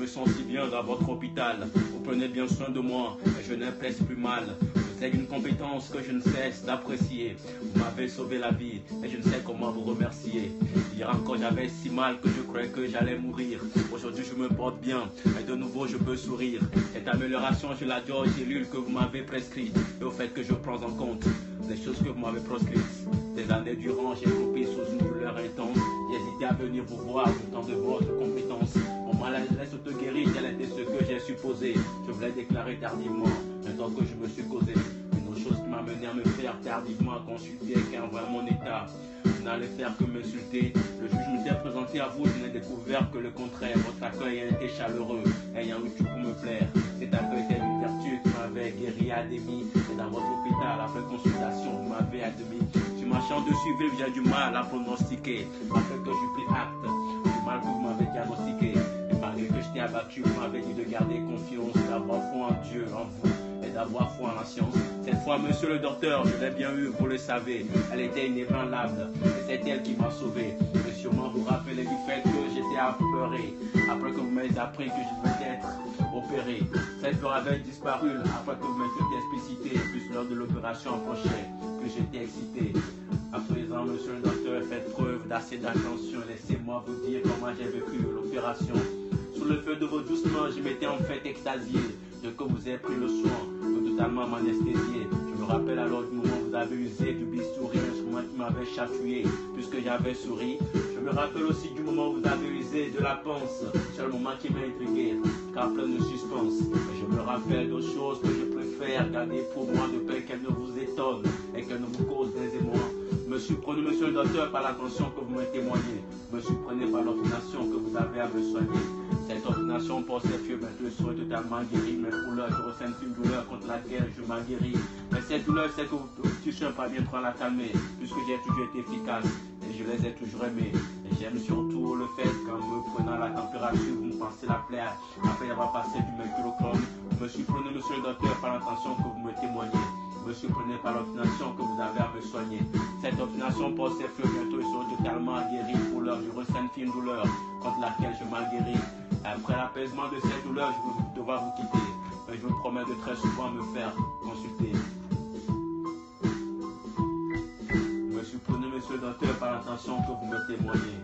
me sens si bien dans votre hôpital. Vous prenez bien soin de moi et je ne pèse plus mal. C'est une compétence que je ne cesse d'apprécier. Vous m'avez sauvé la vie et je ne sais comment vous remercier. Hier encore j'avais si mal que je croyais que j'allais mourir. Aujourd'hui je me porte bien et de nouveau je peux sourire. Cette amélioration je la dois aux gélules que vous m'avez prescrites et au fait que je prends en compte les choses que vous m'avez proscrites. Des années durant j'ai coupé sous une douleur intense. J'ai hésité à venir vous voir du temps de votre compétence. Mon malaise auto-guéri, tel était ce que j'ai supposé. Je voulais déclarer tardivement, maintenant que je me suis causé. Une autre chose qui m'a mené à me faire tardivement consulter car voilà mon état. Vous n'allez faire que m'insulter. Le juge me s'est présenté à vous, je n'ai découvert que le contraire. Votre accueil a été chaleureux, ayant eu tout pour me plaire. Cet accueil était une vertu qui m'avait guéri à demi. Et dans votre hôpital, après consultation, vous m'avez admis. Sur ma chambre de suivi, j'ai du mal à pronostiquer. Après que j'ai pris acte du mal que vous m'avez diagnostiqué. Et malgré que j'étais abattu, vous m'avez dit de garder confiance, d'avoir foi en Dieu, en vous, et d'avoir foi en la science. Cette fois, monsieur le docteur, je l'ai bien eu, vous le savez. Elle était inébranlable, et c'est elle qui m'a sauvé. Mais sûrement vous rappelez du fait que j'étais apeuré. Après que vous m'avez appris que je devais être opéré. Cette peur avait disparu après que vous m'avez explicité. Plus lors de l'opération approchait, que j'étais excité. À présent, monsieur le docteur, faites preuve d'assez d'attention. Laissez-moi vous dire comment j'ai vécu l'opération. Sous le feu de vos doucements, je m'étais en fait extasié de que vous avez pris le soin de totalement m'anesthésier. Je me rappelle alors du moment où vous avez usé du bistouri, un instrument qui m'avait chatouillé puisque j'avais souri. Je me rappelle aussi du moment où vous avez usé de la panse, c'est le moment qui m'a intrigué, car plein de suspense. Et je me rappelle d'autres choses que je préfère garder pour moi de peur qu'elles ne vous étonnent et qu'elles ne vous causent des émois. Me surprenez, monsieur le docteur, par l'attention que vous me témoignez. Me surprenez par l'ordination que vous avez à me soigner. Cette ordination pour ces fieux, je serai totalement guéri. Mais pour l'heure, je ressens une douleur contre laquelle je m'en guéris. Mais cette douleur, c'est que vous touchez pas bien trop à la calmer, puisque j'ai toujours été efficace et je les ai toujours aimés. Et j'aime surtout le fait qu'en me prenant la température, vous me pensez la plaie après avoir passé du mercurochrome. Me surprenez, monsieur le docteur, par l'attention que vous me témoignez. Me surprenez par l'obstination que vous avez à me soigner. Cette obstination pour ces fleurs bientôt ils seront totalement guéris. Pour l'heure, je ressens une fine douleur contre laquelle je m'en guéris. Après l'apaisement de cette douleur, je vais devoir vous quitter. Mais je vous promets de très souvent me faire consulter. Me surprenez, monsieur le docteur, par l'attention que vous me témoignez.